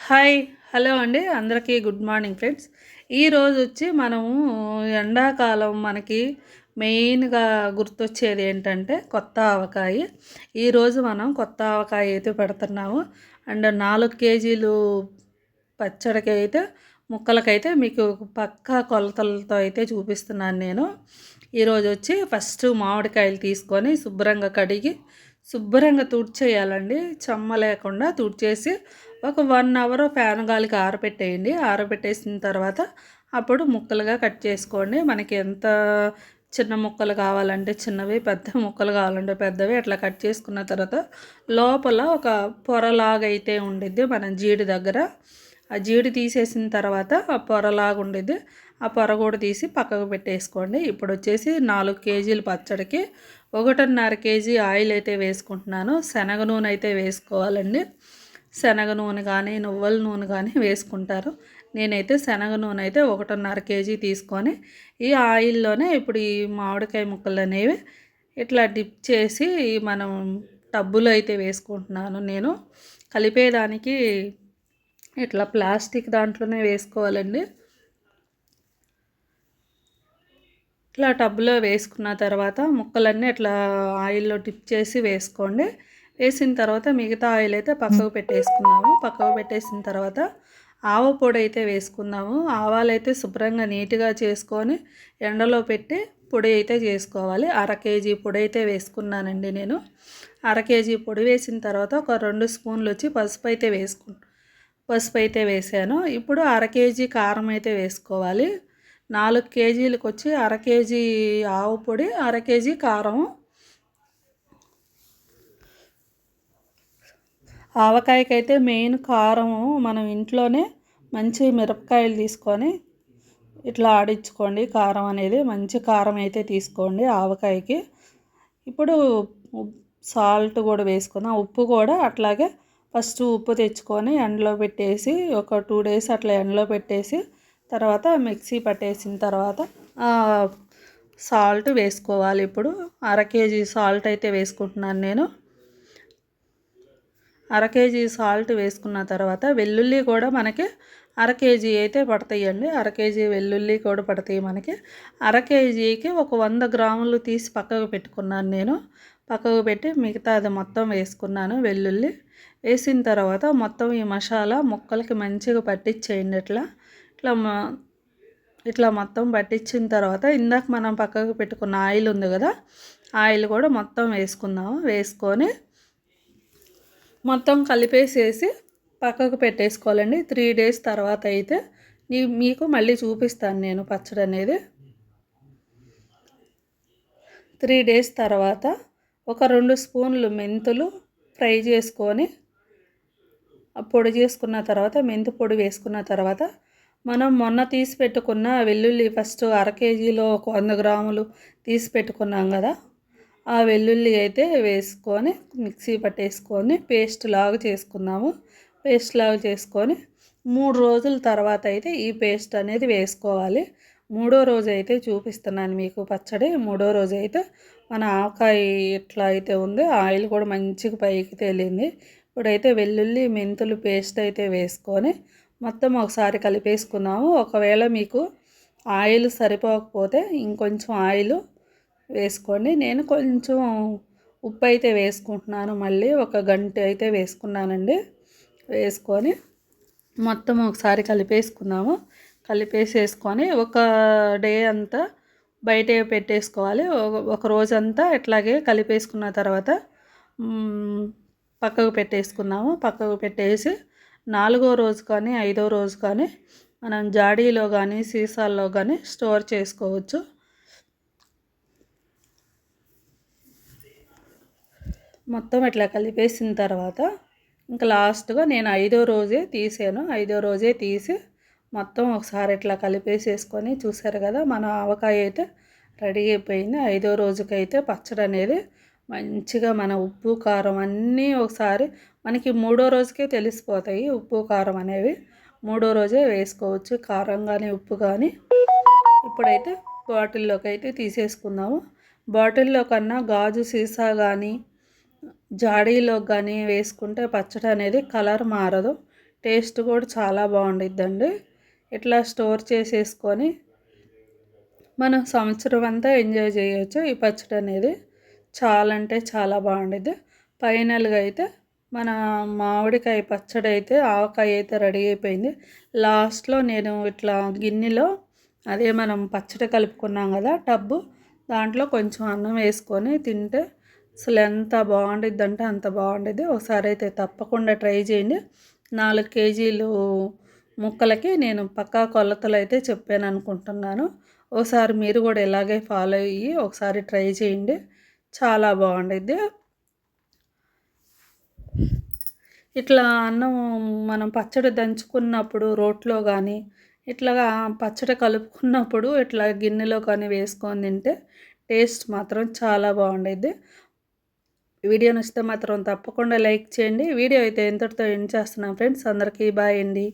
Hi hello అండి అందరికీ good morning friends. ఈరోజు వచ్చి మనము ఎండాకాలం మనకి మెయిన్గా గుర్తొచ్చేది ఏంటంటే కొత్త ఆవకాయ. ఈరోజు మనం కొత్త ఆవకాయ అయితే పెడుతున్నాము. అండ్ 4 కేజీలు పచ్చడికి అయితే ముక్కలకైతే మీకు పక్కా కొలతలతో అయితే చూపిస్తున్నాను నేను. ఈరోజు వచ్చి ఫస్ట్ మామిడికాయలు తీసుకొని శుభ్రంగా కడిగి శుభ్రంగా తుడిచేయాలండి. చెమ్మ లేకుండా తుడిచేసి ఒక 1 అవర్ ఫ్యాన్ గాలికి ఆరబెట్టేయండి. ఆరబెట్టేసిన తర్వాత అప్పుడు ముక్కలుగా కట్ చేసుకోండి. మనకి ఎంత చిన్న ముక్కలు కావాలంటే చిన్నవి, పెద్ద ముక్కలు కావాలంటే పెద్దవి అట్లా కట్ చేసుకున్న తర్వాత లోపల ఒక పొరలాగా అయితే ఉండిద్ది మన జీడి దగ్గర. ఆ జీడి తీసేసిన తర్వాత ఆ పొరలాగా ఉండిద్ది. ఆ పొర కూడా తీసి పక్కకు పెట్టేసుకోండి. ఇప్పుడు వచ్చేసి 4 కేజీల పచ్చడికి 1.5 కేజీ ఆయిల్ అయితే వేసుకుంటున్నాను. శనగ నూనె అయితే వేసుకోవాలండి. శనగ నూనె కానీ నువ్వుల నూనె కానీ వేసుకుంటారు. నేనైతే శనగ నూనె అయితే 1.5 కేజీ తీసుకొని ఈ ఆయిల్లోనే ఇప్పుడు ఈ మామిడికాయ ముక్కలు అనేవి ఇట్లా డిప్ చేసి మనం టబ్బులో అయితే వేసుకుంటున్నాను. నేను కలిపేదానికి ఇట్లా ప్లాస్టిక్ దాంట్లోనే వేసుకోవాలండి. ఇట్లా టబ్లో వేసుకున్న తర్వాత ముక్కలన్నీ ఇట్లా ఆయిల్లో డిప్ చేసి వేసుకోండి. వేసిన తర్వాత మిగతా ఆయిల్ అయితే పక్కకు పెట్టేసుకున్నాము. పక్కకు పెట్టేసిన తర్వాత ఆవ పొడి అయితే వేసుకుందాము. ఆవాలు అయితే శుభ్రంగా నీట్గా చేసుకొని ఎండలో పెట్టి పొడి అయితే చేసుకోవాలి. 1/2 కేజీ పొడి అయితే వేసుకున్నానండి నేను. 1/2 కేజీ పొడి వేసిన తర్వాత ఒక 2 స్పూన్లు వచ్చి పసుపు అయితే వేసాను. ఇప్పుడు 1/2 కేజీ కారం అయితే వేసుకోవాలి. 4 కేజీలకు వచ్చి 1/2 కేజీ ఆవు పొడి, 1/2 కేజీ కారం. ఆవకాయకైతే మెయిన్ కారము మనం ఇంట్లోనే మంచి మిరపకాయలు తీసుకొని ఇట్లా ఆడించుకోండి. కారం అనేది మంచి కారం అయితే తీసుకోండి ఆవకాయకి. ఇప్పుడు సాల్ట్ కూడా వేసుకుందాం. ఉప్పు కూడా అట్లాగే ఫస్ట్ ఉప్పు తెచ్చుకొని ఎండలో పెట్టేసి ఒక 2 డేస్ అట్లా ఎండలో పెట్టేసి తర్వాత మిక్సీ పట్టేసిన తర్వాత సాల్ట్ వేసుకోవాలి. ఇప్పుడు 1/2 కేజీ సాల్ట్ అయితే వేసుకుంటున్నాను నేను. 1/2 కేజీ సాల్ట్ వేసుకున్న తర్వాత వెల్లుల్లి కూడా మనకి 1/2 కేజీ అయితే పడతాయండి. 1/2 కేజీ వెల్లుల్లి కూడా పడతాయి మనకి. 1/2 కేజీకి ఒక 100 గ్రాములు తీసి పక్కకు పెట్టుకున్నాను నేను. పక్కకు పెట్టి మిగతా అది మొత్తం వేసుకున్నాను. వెల్లుల్లి వేసిన తర్వాత మొత్తం ఈ మసాలా ముక్కలకి మంచిగా పట్టించేయండి. ఇట్లా మొత్తం పట్టించిన తర్వాత ఇందాక మనం పక్కకు పెట్టుకున్న ఆయిల్ ఉంది కదా, ఆయిల్ కూడా మొత్తం వేసుకుందాము. వేసుకొని మొత్తం కలిపేసేసి పక్కకు పెట్టేసుకోవాలండి. 3 డేస్ తర్వాత అయితే మీకు మళ్ళీ చూపిస్తాను నేను పచ్చడి అనేది. 3 డేస్ తర్వాత ఒక 2 స్పూన్లు మెంతులు ఫ్రై చేసుకొని పొడి చేసుకున్న తర్వాత మెంతు పొడి వేసుకున్న తర్వాత మనం మొన్న తీసి పెట్టుకున్న వెల్లుల్లి ఫస్ట్ 1/2 కేజీలో ఒక 100 గ్రాములు తీసి పెట్టుకున్నాం కదా, ఆ వెల్లుల్లి అయితే వేసుకొని మిక్సీ పట్టేసుకొని పేస్ట్ లాగా చేసుకుందాము. పేస్ట్ లాగా చేసుకొని 3 రోజుల తర్వాత అయితే ఈ పేస్ట్ అనేది వేసుకోవాలి. 3వ రోజు అయితే చూపిస్తున్నాను మీకు పచ్చడి. 3వ రోజు అయితే మన ఆవకాయ ఎట్లా అయితే ఉందో ఆయిల్ కూడా మంచిగా పైకి తేలింది. ఇప్పుడైతే వెల్లుల్లి మెంతులు పేస్ట్ అయితే వేసుకొని మొత్తం ఒకసారి కలిపేసుకున్నాము. ఒకవేళ మీకు ఆయిల్ సరిపోకపోతే ఇంకొంచెం ఆయిల్ వేసుకోండి. నేను కొంచెం ఉప్పు అయితే వేసుకుంటున్నాను. మళ్ళీ ఒక గంట అయితే వేసుకున్నానండి. వేసుకొని మొత్తం ఒకసారి కలిపేసుకున్నాము. కలిపేసేసుకొని ఒక డే అంతా బయటే పెట్టేసుకోవాలి. ఒక రోజంతా ఇట్లాగే కలిపేసుకున్న తర్వాత పక్కకు పెట్టేసుకున్నాము. పక్కకు పెట్టేసి 4వ రోజు కానీ 5వ రోజు కానీ మనం జాడీలో కానీ సీసాల్లో కానీ స్టోర్ చేసుకోవచ్చు. మొత్తం ఇట్లా కలిపేసిన తర్వాత ఇంకా లాస్ట్గా నేను 5వ రోజే తీసాను. 5వ రోజే తీసి మొత్తం ఒకసారి ఇట్లా కలిపేసేసుకొని చూసారు కదా, మన ఆవకాయ అయితే రెడీ అయిపోయింది. 5వ రోజుకైతే పచ్చడి అనేది మంచిగా మన ఉప్పు కారం అన్నీ ఒకసారి మనకి 3వ రోజుకే తెలిసిపోతాయి. ఉప్పు కారం అనేవి 3వ రోజే వేసుకోవచ్చు, కారం కానీ ఉప్పు కానీ. ఇప్పుడైతే బాటిల్లోకి అయితే తీసేసుకుందాము. బాటిల్లో కన్నా గాజు సీసా కానీ జాడీలో కానీ వేసుకుంటే పచ్చడి అనేది కలర్ మారదు, టేస్ట్ కూడా చాలా బాగుండిద్దండి. ఇట్లా స్టోర్ చేసేసుకొని మనం సంవత్సరం అంతా ఎంజాయ్ చేయొచ్చు. ఈ పచ్చడి అనేది చాలా అంటే చాలా బాగుండిద్ది. ఫైనల్గా అయితే మన మామిడికాయ పచ్చడి అయితే ఆవకాయ అయితే రెడీ అయిపోయింది. లాస్ట్లో నేను ఇట్లా గిన్నెలో అదే మనం పచ్చడి కలుపుకున్నాం కదా టబ్బు, దాంట్లో కొంచెం అన్నం వేసుకొని తింటే అసలు ఎంత బాగుండిద్ది అంటే అంత బాగుండిద్ది. ఒకసారి అయితే తప్పకుండా ట్రై చేయండి. 4 కేజీలు ముక్కలకి నేను పక్కా కొలతలు అయితే చెప్పాను అనుకుంటున్నాను. ఒకసారి మీరు కూడా ఇలాగే ఫాలో అయ్యి ఒకసారి ట్రై చేయండి, చాలా బాగుండిద్ది. ఇట్లా అన్నం మనం పచ్చడి దంచుకున్నప్పుడు రోట్లో కానీ ఇట్లాగా పచ్చడి కలుపుకున్నప్పుడు ఇట్లా గిన్నెలో కానీ వేసుకొని తింటే టేస్ట్ మాత్రం చాలా బాగుండిద్ది. వీడియో నచ్చితే మాత్రం తప్పకుండా లైక్ చేయండి. వీడియో అయితే ఎంతటితో ఎండ్ చేస్తున్నాం ఫ్రెండ్స్. అందరికీ బాయ్ అండి.